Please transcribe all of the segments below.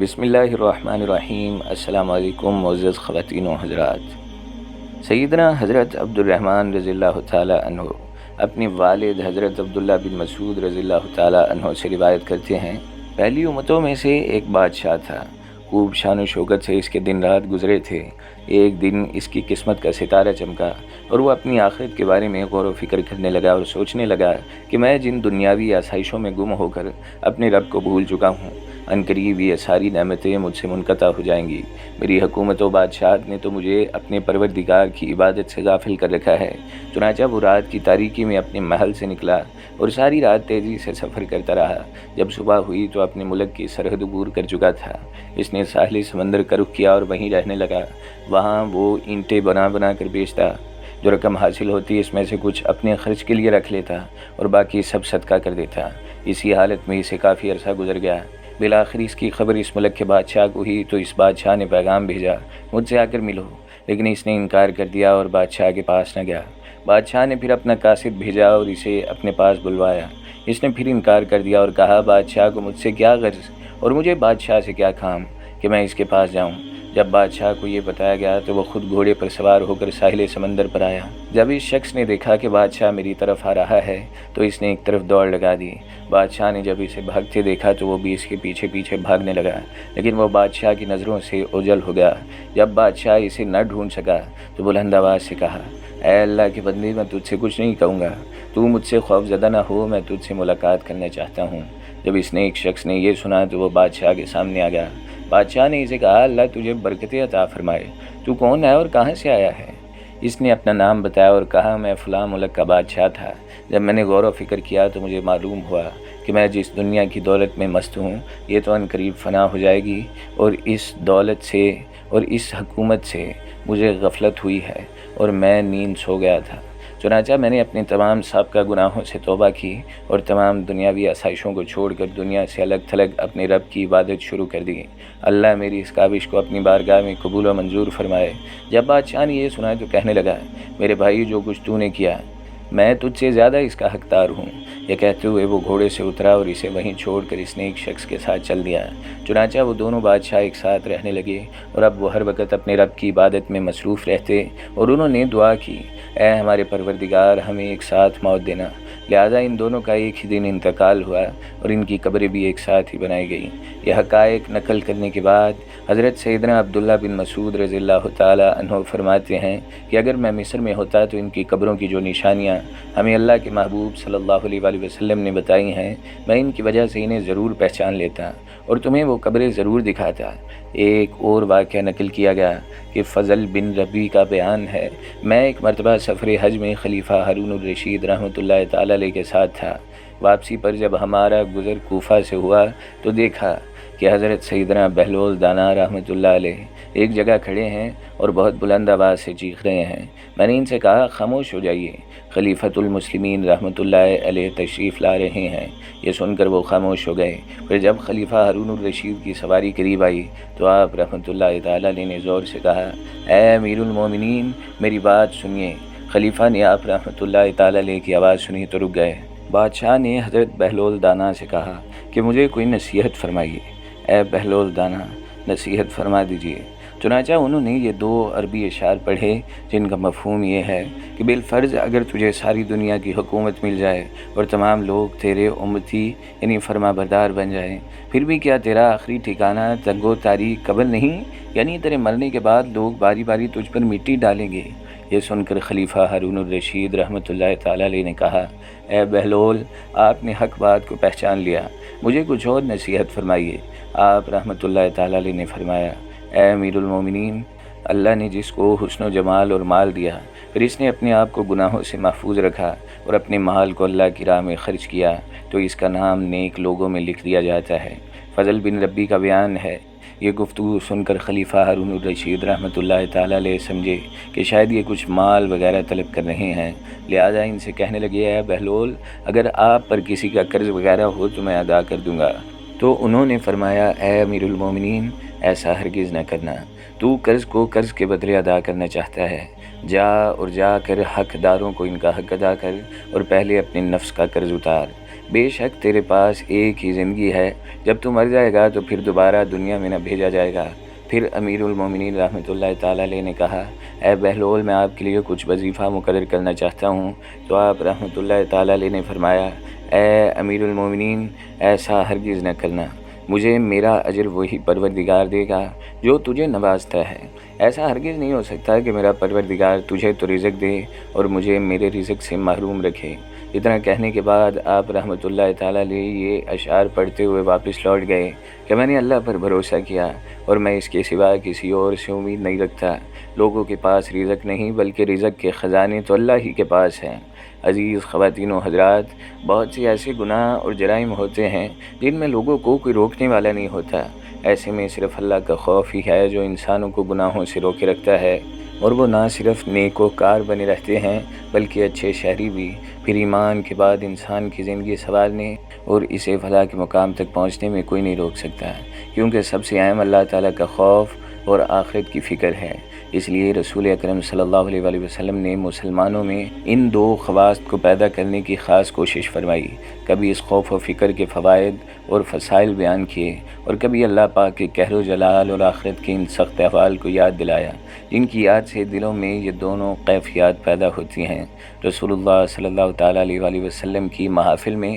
بسم اللہ الرحمن الرحیم۔ السلام علیکم معزز خواتین و حضرات۔ سیدنا حضرت عبد الرحمن رضی اللہ تعالیٰ عنہ اپنے والد حضرت عبداللہ بن مسعود رضی اللہ تعالیٰ عنہ سے روایت کرتے ہیں، پہلی امتوں میں سے ایک بادشاہ تھا، خوب شان و شوکت سے اس کے دن رات گزرے تھے۔ ایک دن اس کی قسمت کا ستارہ چمکا اور وہ اپنی آخرت کے بارے میں غور و فکر کرنے لگا اور سوچنے لگا کہ میں جن دنیاوی آسائشوں میں گم ہو کر اپنے رب کو بھول چکا ہوں، عنقریب یہ ساری نعمتیں مجھ سے منقطع ہو جائیں گی۔ میری حکومت و بادشاہت نے تو مجھے اپنے پروردگار کی عبادت سے غافل کر رکھا ہے۔ چنانچہ وہ رات کی تاریکی میں اپنے محل سے نکلا اور ساری رات تیزی سے سفر کرتا رہا۔ جب صبح ہوئی تو اپنے ملک کی سرحد عبور کر چکا تھا۔ اس نے ساحل سمندر کا رخ کیا اور وہیں رہنے لگا۔ وہاں وہ اینٹیں بنا بنا کر بیچتا، جو رقم حاصل ہوتی اس میں سے کچھ اپنے خرچ کے لیے رکھ لیتا اور باقی سب صدقہ کر دیتا۔ اسی حالت میں اسے کافی عرصہ گزر گیا۔ بالآخر اس کی خبر اس ملک کے بادشاہ کو ہوئی تو اس بادشاہ نے پیغام بھیجا، مجھ سے آ کر ملو، لیکن اس نے انکار کر دیا اور بادشاہ کے پاس نہ گیا۔ بادشاہ نے پھر اپنا قاصد بھیجا اور اسے اپنے پاس بلوایا۔ اس نے پھر انکار کر دیا اور کہا، بادشاہ کو مجھ سے کیا غرض اور مجھے بادشاہ سے کیا کام کہ میں اس کے پاس جاؤں۔ جب بادشاہ کو یہ بتایا گیا تو وہ خود گھوڑے پر سوار ہو کر ساحل سمندر پر آیا۔ جب اس شخص نے دیکھا کہ بادشاہ میری طرف آ رہا ہے تو اس نے ایک طرف دوڑ لگا دی۔ بادشاہ نے جب اسے بھاگتے دیکھا تو وہ بھی اس کے پیچھے پیچھے بھاگنے لگا، لیکن وہ بادشاہ کی نظروں سے اوجھل ہو گیا۔ جب بادشاہ اسے نہ ڈھونڈ سکا تو بلند آواز سے کہا، اے اللہ کے بندے، میں تجھ سے کچھ نہیں کہوں گا، تو مجھ سے خوف زدہ نہ ہو، میں تجھ سے ملاقات کرنا چاہتا ہوں۔ جب اس نے ایک شخص نے یہ سنا تو وہ بادشاہ کے سامنے آ گیا۔ بادشاہ نے اسے کہا، اللہ تجھے برکتیں عطا فرمائے، تو کون ہے اور کہاں سے آیا ہے؟ اس نے اپنا نام بتایا اور کہا، میں فلاں ملک کا بادشاہ تھا۔ جب میں نے غور و فکر کیا تو مجھے معلوم ہوا کہ میں جس دنیا کی دولت میں مست ہوں یہ تو عنقریب فنا ہو جائے گی، اور اس دولت سے اور اس حکومت سے مجھے غفلت ہوئی ہے اور میں نیند سو گیا تھا۔ چنانچہ میں نے اپنے تمام سابقہ گناہوں سے توبہ کی اور تمام دنیاوی آسائشوں کو چھوڑ کر دنیا سے الگ تھلگ اپنے رب کی عبادت شروع کر دی۔ اللہ میری اس کاوش کو اپنی بارگاہ میں قبول و منظور فرمائے۔ جب بادشاہ نے یہ سنا تو کہنے لگا، میرے بھائی، جو کچھ تو نے کیا میں تجھ سے زیادہ اس کا حقدار ہوں۔ یہ کہتے ہوئے وہ گھوڑے سے اترا اور اسے وہیں چھوڑ کر اس نے ایک شخص کے ساتھ چل دیا۔ چنانچہ وہ دونوں بادشاہ ایک ساتھ رہنے لگے اور اب وہ ہر وقت اپنے رب کی عبادت میں مصروف رہتے، اور انہوں نے دعا کی، اے ہمارے پروردگار، ہمیں ایک ساتھ موت دینا۔ لہذا ان دونوں کا ایک ہی دن انتقال ہوا اور ان کی قبریں بھی ایک ساتھ ہی بنائی گئیں۔ یہ حقائق نقل کرنے کے بعد حضرت سیدنا عبداللہ بن مسعود رضی اللہ تعالیٰ عنہ فرماتے ہیں کہ اگر میں مصر میں ہوتا تو ان کی قبروں کی جو نشانیاں ہمیں اللہ کے محبوب صلی اللہ علیہ وآلہ وسلم نے بتائی ہیں، میں ان کی وجہ سے انہیں ضرور پہچان لیتا اور تمہیں وہ قبریں ضرور دکھاتا۔ ایک اور واقعہ نقل کیا گیا کہ فضل بن ربی کا بیان ہے، میں ایک مرتبہ سفر حج میں خلیفہ ہارون الرشید رحمۃ اللہ تعالیٰ علیہ کے ساتھ تھا۔ واپسی پر جب ہمارا گزر کوفہ سے ہوا تو دیکھا کہ حضرت سیدنا بہلول دانا رحمۃ اللہ علیہ ایک جگہ کھڑے ہیں اور بہت بلند آواز سے چیخ رہے ہیں۔ میں نے ان سے کہا، خاموش ہو جائیے، خلیفۃ المسلمین رحمۃ اللہ علیہ تشریف لا رہے ہیں۔ یہ سن کر وہ خاموش ہو گئے۔ پھر جب خلیفہ ہارون الرشید کی سواری قریب آئی تو آپ رحمۃ اللہ تعالیٰ علیہ نے زور سے کہا، اے امیر المومنین، میری بات سنیے۔ خلیفہ نے آپ رحمۃ اللہ تعالیٰ علیہ کی آواز سنی تو رک گئے۔ بادشاہ نے حضرت بہلول دانا سے کہا کہ مجھے کوئی نصیحت فرمائیے۔ اے بہلول دانا، نصیحت فرما دیجیے۔ چنانچہ انہوں نے یہ دو عربی اشعار پڑھے جن کا مفہوم یہ ہے کہ بالفرض اگر تجھے ساری دنیا کی حکومت مل جائے اور تمام لوگ تیرے امتی یعنی فرما بردار بن جائیں، پھر بھی کیا تیرا آخری ٹھکانہ تنگ و تاریک قبر نہیں؟ یعنی تیرے مرنے کے بعد لوگ باری باری تجھ پر مٹی ڈالیں گے۔ یہ سن کر خلیفہ ہارون الرشید رحمۃ اللہ تعالیٰ علیہ نے کہا، اے بہلول، آپ نے حق بات کو پہچان لیا، مجھے کچھ اور نصیحت فرمائیے۔ آپ رحمۃ اللہ تعالیٰ علیہ نے فرمایا، اے امیر المومنین، اللہ نے جس کو حسن و جمال اور مال دیا، پھر اس نے اپنے آپ کو گناہوں سے محفوظ رکھا اور اپنے مال کو اللہ کی راہ میں خرچ کیا تو اس کا نام نیک لوگوں میں لکھ دیا جاتا ہے۔ فضل بن ربی کا بیان ہے، یہ گفتگو سن کر خلیفہ ہارون الرشید رحمۃ اللہ تعالیٰ علیہ سمجھے کہ شاید یہ کچھ مال وغیرہ طلب کر رہے ہیں، لہذا ان سے کہنے لگے، اے بہلول، اگر آپ پر کسی کا قرض وغیرہ ہو تو میں ادا کر دوں گا۔ تو انہوں نے فرمایا، اے امیر المومنین، ایسا ہرگز نہ کرنا، تو قرض کو قرض کے بدلے ادا کرنا چاہتا ہے، جا کر حق داروں کو ان کا حق ادا کر اور پہلے اپنے نفس کا قرض اتار۔ بے شک تیرے پاس ایک ہی زندگی ہے، جب تو مر جائے گا تو پھر دوبارہ دنیا میں نہ بھیجا جائے گا۔ پھر امیر المومنین رحمۃ اللہ تعالیٰ علیہ نے کہا، اے بہلول، میں آپ کے لیے کچھ وظیفہ مقرر کرنا چاہتا ہوں۔ تو آپ رحمۃ اللہ تعالیٰ علیہ نے فرمایا، اے امیر المومنین، ایسا ہرگز نہ کرنا، مجھے میرا اجر وہی پروردگار دے گا جو تجھے نوازتا ہے۔ ایسا ہرگز نہیں ہو سکتا کہ میرا پروردگار تجھے تو رزق دے اور مجھے میرے رزق سے محروم رکھے۔ اتنا کہنے کے بعد آپ رحمۃ اللہ تعالیٰ علیہ یہ اشعار پڑھتے ہوئے واپس لوٹ گئے کہ میں نے اللہ پر بھروسہ کیا اور میں اس کے سوا کسی اور سے امید نہیں رکھتا۔ لوگوں کے پاس رزق نہیں بلکہ رزق کے خزانے تو اللہ ہی کے پاس ہیں۔ عزیز خواتین و حضرات، بہت سے ایسے گناہ اور جرائم ہوتے ہیں جن میں لوگوں کو کوئی روکنے والا نہیں ہوتا۔ ایسے میں صرف اللہ کا خوف ہی ہے جو انسانوں کو گناہوں سے روکے رکھتا ہے، اور وہ نہ صرف نیک و کار بنے رہتے ہیں بلکہ اچھے شہری بھی۔ پھر ایمان کے بعد انسان کی زندگی سنوارنے اور اسے فلاح کے مقام تک پہنچنے میں کوئی نہیں روک سکتا، کیونکہ سب سے اہم اللہ تعالیٰ کا خوف اور آخرت کی فکر ہے۔ اس لیے رسول اکرم صلی اللہ علیہ وآلہ وسلم نے مسلمانوں میں ان دو خواص کو پیدا کرنے کی خاص کوشش فرمائی۔ کبھی اس خوف و فکر کے فوائد اور فضائل بیان کیے، اور کبھی اللہ پاک کے قہر و جلال اور آخرت کے ان سخت احوال کو یاد دلایا جن کی یاد سے دلوں میں یہ دونوں کیفیات پیدا ہوتی ہیں۔ رسول اللہ صلی اللہ تعالیٰ علیہ وآلہ وسلم کی محافل میں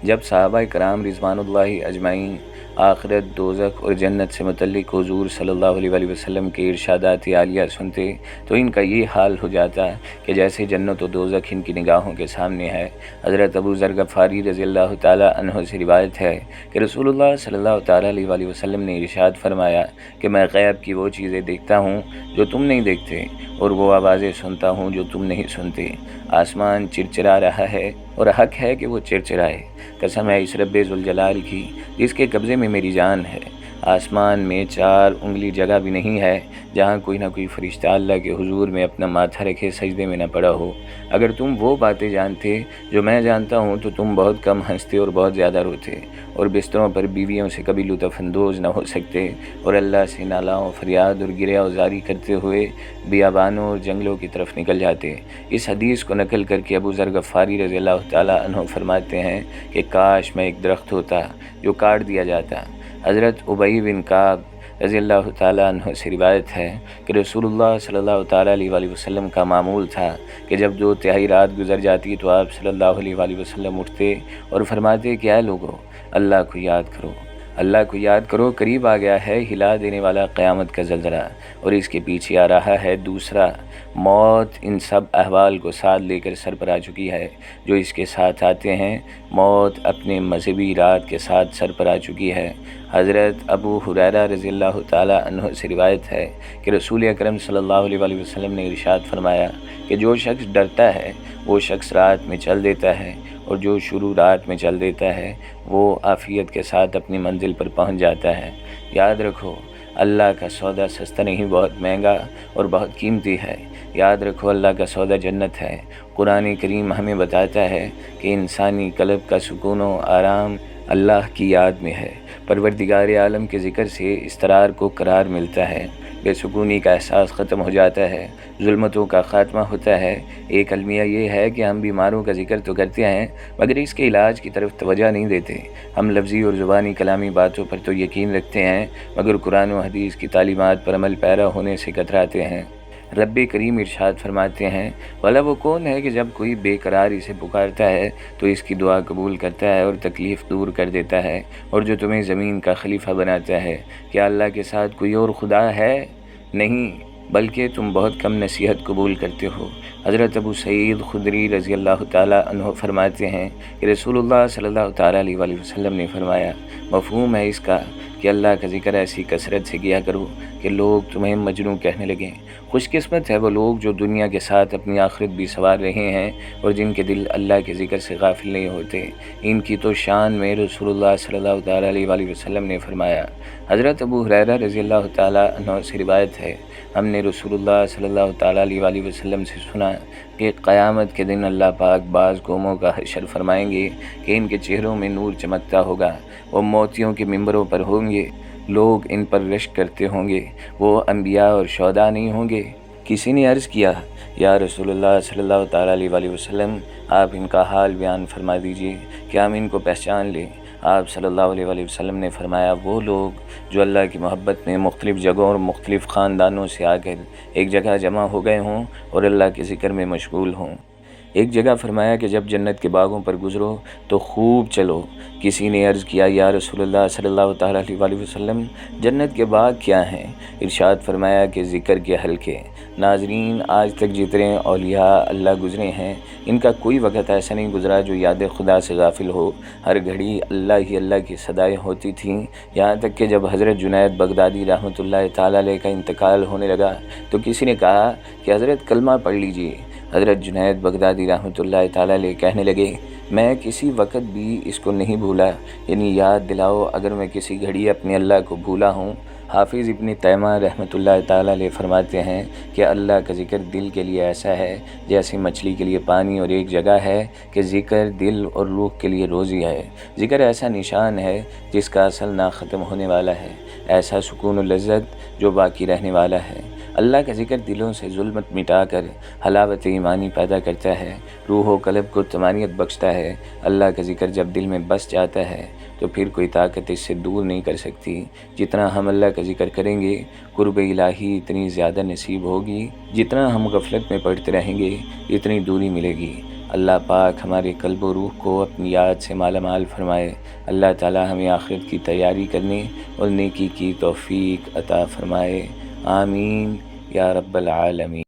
جب صحابہ کرام رضوان اللہ اجمعین آخرت، دوزخ اور جنت سے متعلق حضور صلی اللہ علیہ وآلہ وسلم کے ارشادات عالیہ سنتے تو ان کا یہ حال ہو جاتا کہ جیسے جنت و دوزخ ان کی نگاہوں کے سامنے ہے۔ حضرت ابو ذر غفاری رضی اللہ تعالیٰ عنہ سے روایت ہے کہ رسول اللہ صلی اللہ تعالیٰ علیہ وآلہ وسلم نے ارشاد فرمایا کہ میں غیب کی وہ چیزیں دیکھتا ہوں جو تم نہیں دیکھتے، اور وہ آوازیں سنتا ہوں جو تم نہیں سنتے۔ آسمان چرچرا رہا ہے اور حق ہے کہ وہ چرچرائے۔ قسم ہے اس رب ذوالجلال کی جس کے قبضے میں میری جان ہے، آسمان میں 4 انگلی جگہ بھی نہیں ہے جہاں کوئی نہ کوئی فرشتہ اللہ کے حضور میں اپنا ماتھا رکھے سجدے میں نہ پڑا ہو۔ اگر تم وہ باتیں جانتے جو میں جانتا ہوں تو تم بہت کم ہنستے اور بہت زیادہ روتے، اور بستروں پر بیویوں سے کبھی لطف اندوز نہ ہو سکتے، اور اللہ سے نالاؤں فریاد اور گریہ وزاری کرتے ہوئے بیابانوں اور جنگلوں کی طرف نکل جاتے۔ اس حدیث کو نقل کر کے ابو ذر غفاری رضی اللہ تعالیٰ عنہ فرماتے ہیں کہ کاش میں ایک درخت ہوتا جو کاٹ دیا جاتا۔ حضرت ابی بن کعب رضی اللہ تعالیٰ عنہ سے روایت ہے کہ رسول اللہ صلی اللہ تعالیٰ علیہ وآلہ وسلم کا معمول تھا کہ جب 2/3 رات گزر جاتی تو آپ صلی اللہ علیہ وآلہ وسلم اٹھتے اور فرماتے کہ اے لوگو، اللہ کو یاد کرو، اللہ کو یاد کرو، قریب آ گیا ہے ہلا دینے والا قیامت کا زلزلہ، اور اس کے پیچھے آ رہا ہے دوسرا، موت ان سب احوال کو ساتھ لے کر سر پر آ چکی ہے جو اس کے ساتھ آتے ہیں، موت اپنے مذہبی رات کے ساتھ سر پر آ چکی ہے۔ حضرت ابو ہریرہ رضی اللہ تعالیٰ عنہ سے روایت ہے کہ رسول اکرم صلی اللہ علیہ وآلہ وسلم نے ارشاد فرمایا کہ جو شخص ڈرتا ہے وہ شخص رات میں چل دیتا ہے، اور جو شروع رات میں چل دیتا ہے وہ عافیت کے ساتھ اپنی منزل پر پہنچ جاتا ہے۔ یاد رکھو، اللہ کا سودا سستا نہیں، بہت مہنگا اور بہت قیمتی ہے۔ یاد رکھو، اللہ کا سودا جنت ہے۔ قرآن کریم ہمیں بتاتا ہے کہ انسانی قلب کا سکون و آرام اللہ کی یاد میں ہے۔ پروردگار عالم کے ذکر سے اضطرار کو قرار ملتا ہے، بے سکونی کا احساس ختم ہو جاتا ہے، ظلمتوں کا خاتمہ ہوتا ہے۔ ایک المیہ یہ ہے کہ ہم بیماروں کا ذکر تو کرتے ہیں مگر اس کے علاج کی طرف توجہ نہیں دیتے۔ ہم لفظی اور زبانی کلامی باتوں پر تو یقین رکھتے ہیں مگر قرآن و حدیث کی تعلیمات پر عمل پیرا ہونے سے کتراتے ہیں۔ رب کریم ارشاد فرماتے ہیں، بھلا وہ کون ہے کہ جب کوئی بے قرار اسے پکارتا ہے تو اس کی دعا قبول کرتا ہے اور تکلیف دور کر دیتا ہے، اور جو تمہیں زمین کا خلیفہ بناتا ہے؟ کیا اللہ کے ساتھ کوئی اور خدا ہے؟ نہیں، بلکہ تم بہت کم نصیحت قبول کرتے ہو۔ حضرت ابو سعید خدری رضی اللہ تعالیٰ عنہ فرماتے ہیں کہ رسول اللہ صلی اللہ تعالیٰ علیہ وآلہ وسلم نے فرمایا، مفہوم ہے اس کا کہ اللہ کا ذکر ایسی کثرت سے کیا کرو کہ لوگ تمہیں مجنون کہنے لگیں۔ خوش قسمت ہے وہ لوگ جو دنیا کے ساتھ اپنی آخرت بھی سنوار رہے ہیں اور جن کے دل اللہ کے ذکر سے غافل نہیں ہوتے۔ ان کی تو شان میں رسول اللہ صلی اللہ تعالیٰ علیہ وآلہ وسلم نے فرمایا۔ حضرت ابو ہریرہ رضی اللہ تعالیٰ عنہ سے روایت ہے، ہم نے رسول اللہ صلی اللہ تعالیٰ علیہ وآلہ وسلم سے سنا کہ قیامت کے دن اللہ پاک بعض قوموں کا حشر فرمائیں گے کہ ان کے چہروں میں نور چمکتا ہوگا، وہ موتیوں کے ممبروں پر ہوں گے، لوگ ان پر رشک کرتے ہوں گے، وہ انبیاء اور شہداء نہیں ہوں گے، کسی نے عرض کیا یا رسول اللہ صلی اللہ تعالیٰ علیہ وسلم آپ ان کا حال بیان فرما دیجیے کہ ہم ان کو پہچان لیں۔ آپ صلی اللہ علیہ وسلم نے فرمایا وہ لوگ جو اللہ کی محبت میں مختلف جگہوں اور مختلف خاندانوں سے آ کر ایک جگہ جمع ہو گئے ہوں اور اللہ کے ذکر میں مشغول ہوں۔ ایک جگہ فرمایا کہ جب جنت کے باغوں پر گزرو تو خوب چلو۔ کسی نے عرض کیا یا رسول اللہ صلی اللہ تعالیٰ علیہ وسلم جنت کے باغ کیا ہیں؟ ارشاد فرمایا کہ ذکر کے حلقے۔ ناظرین، آج تک جتنے اولیاء اللہ گزرے ہیں ان کا کوئی وقت ایسا نہیں گزرا جو یاد خدا سے غافل ہو۔ ہر گھڑی اللہ ہی اللہ کی صدائیں ہوتی تھیں، یہاں تک کہ جب حضرت جنید بغدادی رحمۃ اللہ تعالیٰ علیہ کا انتقال ہونے لگا تو کسی نے کہا کہ حضرت کلمہ پڑھ لیجئے۔ حضرت جنید بغدادی رحمۃ اللہ تعالیٰ علیہ کہنے لگے میں کسی وقت بھی اس کو نہیں بھولا، یعنی یاد دلاؤ اگر میں کسی گھڑی اپنے اللہ کو بھولا ہوں۔ حافظ ابن تیمیہ رحمۃ اللہ تعالیٰ علیہ فرماتے ہیں کہ اللہ کا ذکر دل کے لیے ایسا ہے جیسے مچھلی کے لیے پانی اور ایک جگہ ہے کہ ذکر دل اور روح کے لیے روزی ہے۔ ذکر ایسا نشان ہے جس کا اصل نہ ختم ہونے والا ہے، ایسا سکون و لذت جو باقی رہنے والا ہے۔ اللہ کا ذکر دلوں سے ظلمت مٹا کر حلاوت ایمانی پیدا کرتا ہے، روح و قلب کو طمانینت بخشتا ہے۔ اللہ کا ذکر جب دل میں بس جاتا ہے تو پھر کوئی طاقت اس سے دور نہیں کر سکتی۔ جتنا ہم اللہ کا ذکر کریں گے قرب الہی اتنی زیادہ نصیب ہوگی، جتنا ہم غفلت میں پڑھتے رہیں گے اتنی دوری ملے گی۔ اللہ پاک ہمارے قلب و روح کو اپنی یاد سے مالا مال فرمائے۔ اللہ تعالی ہمیں آخرت کی تیاری کرنے اور نیکی کی توفیق عطا فرمائے۔ آمین یا رب العالمین۔